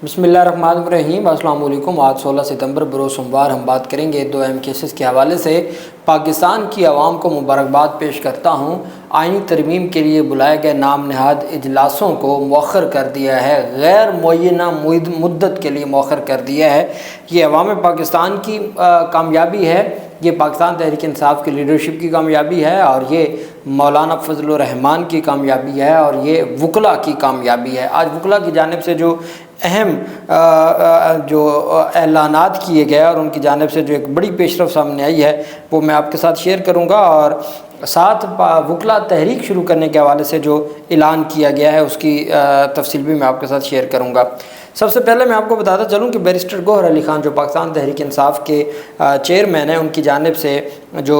بسم اللہ الرحمن الرحیم۔ السلام علیکم۔ آج 16 ستمبر بروز سوموار ہم بات کریں گے دو اہم کیسز کے حوالے سے۔ پاکستان کی عوام کو مبارکباد پیش کرتا ہوں، آئینی ترمیم کے لیے بلائے گئے نام نہاد اجلاسوں کو مؤخر کر دیا ہے، غیر معینہ مدت کے لیے مؤخر کر دیا ہے۔ یہ عوام پاکستان کی کامیابی ہے، یہ پاکستان تحریک انصاف کی لیڈرشپ کی کامیابی ہے، اور یہ مولانا فضل الرحمان کی کامیابی ہے، اور یہ وکلاء کی کامیابی ہے۔ آج وکلاء کی جانب سے جو اہم جو اعلانات کیے گئے اور ان کی جانب سے جو ایک بڑی پیش رفت سامنے آئی ہے وہ میں آپ کے ساتھ شیئر کروں گا، اور ساتھ وکلاء تحریک شروع کرنے کے حوالے سے جو اعلان کیا گیا ہے اس کی تفصیل بھی میں آپ کے ساتھ شیئر کروں گا۔ سب سے پہلے میں آپ کو بتاتا چلوں کہ بیرسٹر گوہر علی خان جو پاکستان تحریک انصاف کے چیئرمین ہیں، ان کی جانب سے جو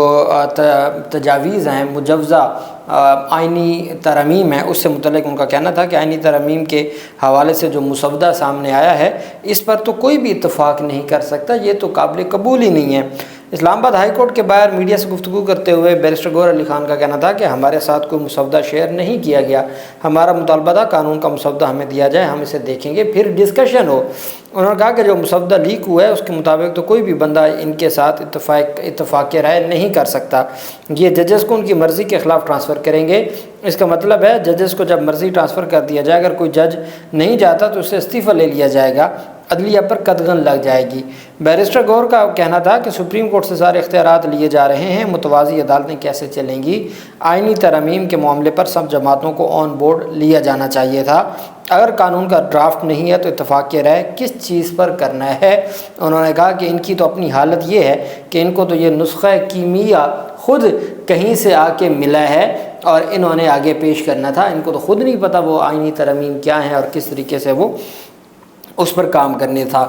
تجاویز ہیں، مجوزہ آئینی ترمیم ہے، اس سے متعلق ان کا کہنا تھا کہ آئینی ترمیم کے حوالے سے جو مسودہ سامنے آیا ہے اس پر تو کوئی بھی اتفاق نہیں کر سکتا، یہ تو قابل قبول ہی نہیں ہے۔ اسلام آباد ہائی کورٹ کے باہر میڈیا سے گفتگو کرتے ہوئے بیرسٹر گوہر علی خان کا کہنا تھا کہ ہمارے ساتھ کوئی مسودہ شیئر نہیں کیا گیا، ہمارا مطالبہ تھا قانون کا مسودہ ہمیں دیا جائے، ہم اسے دیکھیں گے پھر ڈسکشن ہو۔ انہوں نے کہا کہ جو مسودہ لیک ہوا ہے اس کے مطابق تو کوئی بھی بندہ ان کے ساتھ اتفاق رائے نہیں کر سکتا، یہ ججز کو ان کی مرضی کے خلاف ٹرانسفر کریں گے۔ اس کا مطلب ہے ججز کو جب مرضی ٹرانسفر کر دیا جائے، اگر کوئی جج نہیں جاتا تو اس سے استعفیٰ لے لیا جائے گا، عدلیہ پر قدغن لگ جائے گی۔ بیرسٹر گوہر کا کہنا تھا کہ سپریم کورٹ سے سارے اختیارات لیے جا رہے ہیں، متوازی عدالتیں کیسے چلیں گی؟ آئینی ترمیم کے معاملے پر سب جماعتوں کو آن بورڈ لیا جانا چاہیے تھا، اگر قانون کا ڈرافٹ نہیں ہے تو اتفاق رائے کس چیز پر کرنا ہے؟ انہوں نے کہا کہ ان کی تو اپنی حالت یہ ہے کہ ان کو تو یہ نسخہ کیمیا خود کہیں سے آ کے ملا ہے اور انہوں نے آگے پیش کرنا تھا، ان کو تو خود نہیں پتہ وہ آئینی ترمیم کیا ہے اور کس طریقے سے وہ اس پر کام کرنے تھا۔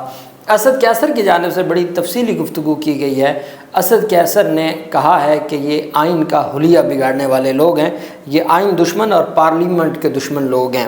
اسد کیسر کی جانب سے بڑی تفصیلی گفتگو کی گئی ہے۔ اسد کیسر نے کہا ہے کہ یہ آئین کا حلیہ بگاڑنے والے لوگ ہیں، یہ آئین دشمن اور پارلیمنٹ کے دشمن لوگ ہیں۔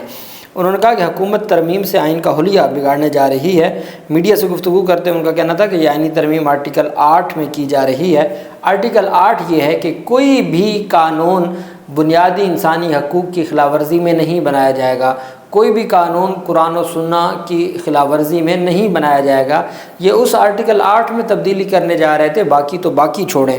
انہوں نے کہا کہ حکومت ترمیم سے آئین کا حلیہ بگاڑنے جا رہی ہے۔ میڈیا سے گفتگو کرتے ہوئے ان کا کہنا تھا کہ یہ آئینی ترمیم آرٹیکل 8 میں کی جا رہی ہے۔ آرٹیکل 8 یہ ہے کہ کوئی بھی قانون بنیادی انسانی حقوق کی خلاف ورزی میں نہیں بنایا جائے گا، کوئی بھی قانون قرآن و سنت کی خلاف ورزی میں نہیں بنایا جائے گا۔ یہ اس آرٹیکل 8 میں تبدیلی کرنے جا رہے تھے، باقی تو باقی چھوڑیں۔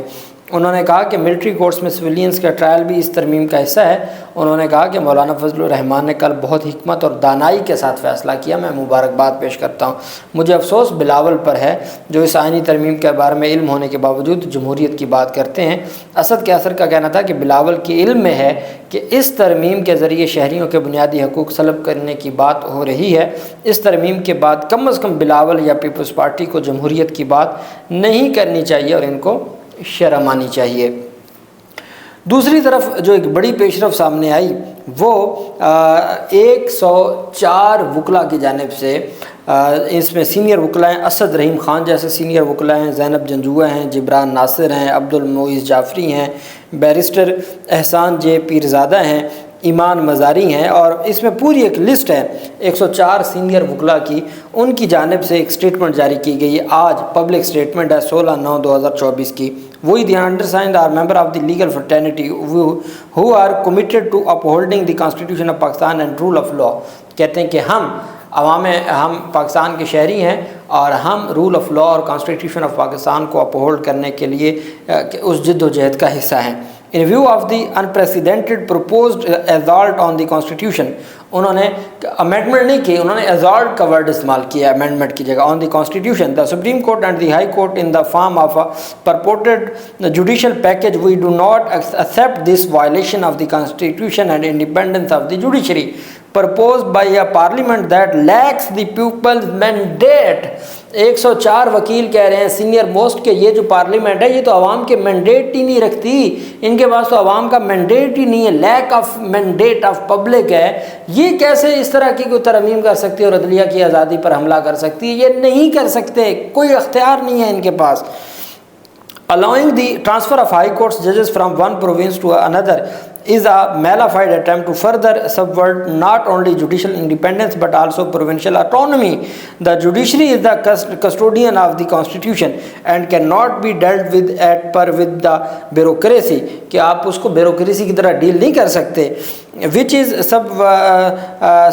انہوں نے کہا کہ ملٹری کورٹس میں سویلینز کا ٹرائل بھی اس ترمیم کا حصہ ہے۔ انہوں نے کہا کہ مولانا فضل الرحمان نے کل بہت حکمت اور دانائی کے ساتھ فیصلہ کیا، میں مبارکباد پیش کرتا ہوں۔ مجھے افسوس بلاول پر ہے جو اس آئینی ترمیم کے بارے میں علم ہونے کے باوجود جمہوریت کی بات کرتے ہیں۔ اسد کیسر کا کہنا تھا کہ بلاول کے علم میں ہے کہ اس ترمیم کے ذریعے شہریوں کے بنیادی حقوق سلب کرنے کی بات ہو رہی ہے۔ اس ترمیم کے بعد کم از کم بلاول یا پیپلز پارٹی کو جمہوریت کی بات نہیں کرنی چاہیے اور ان کو شرم آنی چاہیے۔ دوسری طرف جو ایک بڑی پیش رفت سامنے آئی وہ 104 وکلاء کی جانب سے، اس میں سینئر وکلاء ہیں، اسد رحیم خان جیسے سینئر وکلاء ہیں، زینب جنجوعہ ہیں، جبران ناصر ہیں، عبدالمعیز جعفری ہیں، بیرسٹر احسان جے پیرزادہ ہیں، ایمان مزاری ہیں، اور اس میں پوری ایک لسٹ ہے 104 سینئر وکلاء کی۔ ان کی جانب سے ایک سٹیٹمنٹ جاری کی گئی ہے، آج پبلک سٹیٹمنٹ ہے 16/9/2024 کی۔ وہی the undersigned are member of the legal fraternity who are committed to upholding the constitution of Pakistan and rule of law. کہتے ہیں کہ ہم پاکستان کے شہری ہیں اور ہم رول آف لا اور کانسٹیٹیوشن آف پاکستان کو اپہولڈ کرنے کے لیے اس جد و جہد کا حصہ ہیں۔ In view of the unprecedented proposed assault on the constitution، انہوں نے امینڈمنٹ نہیں کی، انہوں نے assault کا ورڈ استعمال کیا امینڈمنٹ کی جگہ، on the constitution, the Supreme Court and the High Court in the form of a purported judicial package, we do not accept this violation of the constitution and independence of the judiciary proposed by a parliament that lacks the people's mandate۔ 104 وکیل کہہ رہے ہیں senior most کہ یہ جو parliament ہے یہ تو عوام کے مینڈیٹ ہی نہیں رکھتی، ان کے پاس تو عوام کا مینڈیٹ ہی نہیں ہے، lack of mandate of public ہے، یہ کیسے اس طرح کی کوئی ترمیم کر سکتی ہے اور عدلیہ کی آزادی پر حملہ کر سکتی ہے؟ یہ نہیں کر سکتے، کوئی اختیار نہیں ہے ان کے پاس۔ Allowing the transfer of high courts judges from one province to another is a malafide attempt to further subvert not only judicial independence but also provincial autonomy. The judiciary is the custodian of the constitution and cannot be dealt with at par with the bureaucracy، کہ آپ اس کو bureaucracy کی طرح deal نہیں کر سکتے۔ which is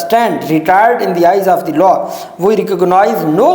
stand retired in the eyes of the law, we recognize no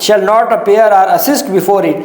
shall not appear or assist before it।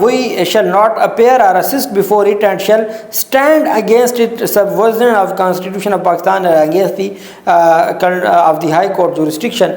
we shall not appear or assist before it and shall stand against it subversion of constitution of Pakistan and against the of the high court jurisdiction,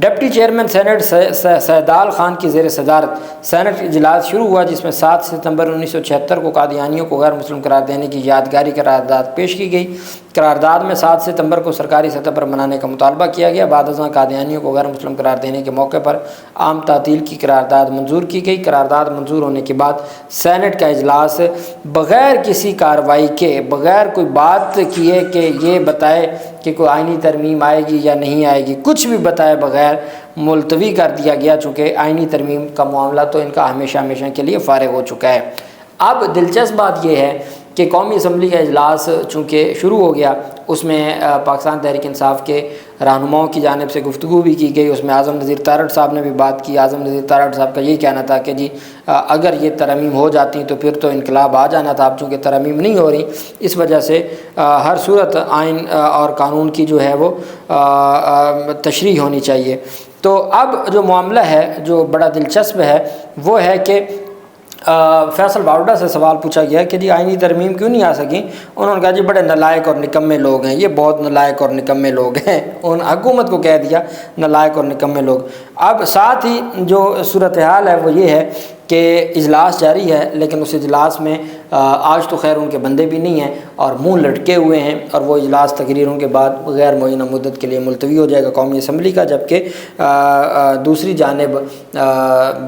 deputy chairman senate Saidal Khan کی زیر صدارت Saint اجلاس شروع ہوا، جس میں 7 ستمبر 1976 کو قادیانیوں کو غیر مسلم قرار دینے کی یادگاری قرارداد پیش کی گئی۔ قرارداد میں 7 ستمبر کو سرکاری سطح پر منانے کا مطالبہ کیا گیا۔ بعد ازاں قادیانیوں کو غیر مسلم قرار دینے کے موقع پر عام تعطیل کی قرارداد منظور کی گئی۔ قرارداد منظور ہونے کے بعد سینٹ کا اجلاس بغیر کسی کارروائی کے، بغیر کوئی بات کیے کہ یہ بتائے کہ کوئی آئینی ترمیم آئے گی یا نہیں آئے گی، کچھ بھی بتائے بغیر ملتوی کر دیا گیا، چونکہ آئینی ترمیم کا معاملہ تو ان کا ہمیشہ کے لیے فارغ ہو چکا ہے۔ اب دلچسپ بات یہ ہے کہ قومی اسمبلی کا اجلاس چونکہ شروع ہو گیا، اس میں پاکستان تحریک انصاف کے رہنماؤں کی جانب سے گفتگو بھی کی گئی۔ اس میں اعظم نذیر تارڑ صاحب نے بھی بات کی۔ اعظم نذیر تارڑ صاحب کا یہ کہنا تھا کہ جی اگر یہ ترمیم ہو جاتی تو پھر تو انقلاب آ جانا تھا، اب چونکہ ترمیم نہیں ہو رہی، اس وجہ سے ہر صورت آئین اور قانون کی جو ہے وہ تشریح ہونی چاہیے۔ تو اب جو معاملہ ہے جو بڑا دلچسپ ہے وہ ہے کہ فیصل باوڑا سے سوال پوچھا گیا کہ جی آئینی ترمیم کیوں نہیں آ سکی؟ انہوں نے کہا جی بڑے نالائق اور نکمے لوگ ہیں، یہ بہت نالائق اور نکمے لوگ ہیں۔ ان حکومت کو کہہ دیا نالائق اور نکمے لوگ۔ اب ساتھ ہی جو صورتحال ہے وہ یہ ہے کہ اجلاس جاری ہے، لیکن اس اجلاس میں آج تو خیر ان کے بندے بھی نہیں ہیں اور منہ لٹکے ہوئے ہیں، اور وہ اجلاس تقریروں کے بعد غیر معینہ مدت کے لیے ملتوی ہو جائے گا قومی اسمبلی کا، جبکہ دوسری جانب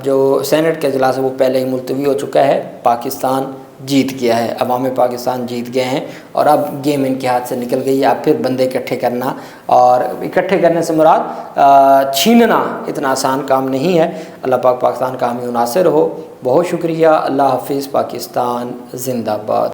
جو سینٹ کا اجلاس ہے وہ پہلے ہی ملتوی ہو چکا ہے۔ پاکستان جیت گیا ہے، عوام پاکستان جیت گئے ہیں، اور اب گیم ان کے ہاتھ سے نکل گئی ہے۔ اب پھر بندے اکٹھے کرنا، اور اکٹھے کرنے سے مراد چھیننا اتنا آسان کام نہیں ہے۔ اللہ پاک پاکستان کا حامی و ناصر ہو۔ بہت شکریہ۔ اللہ حافظ۔ پاکستان زندہ باد۔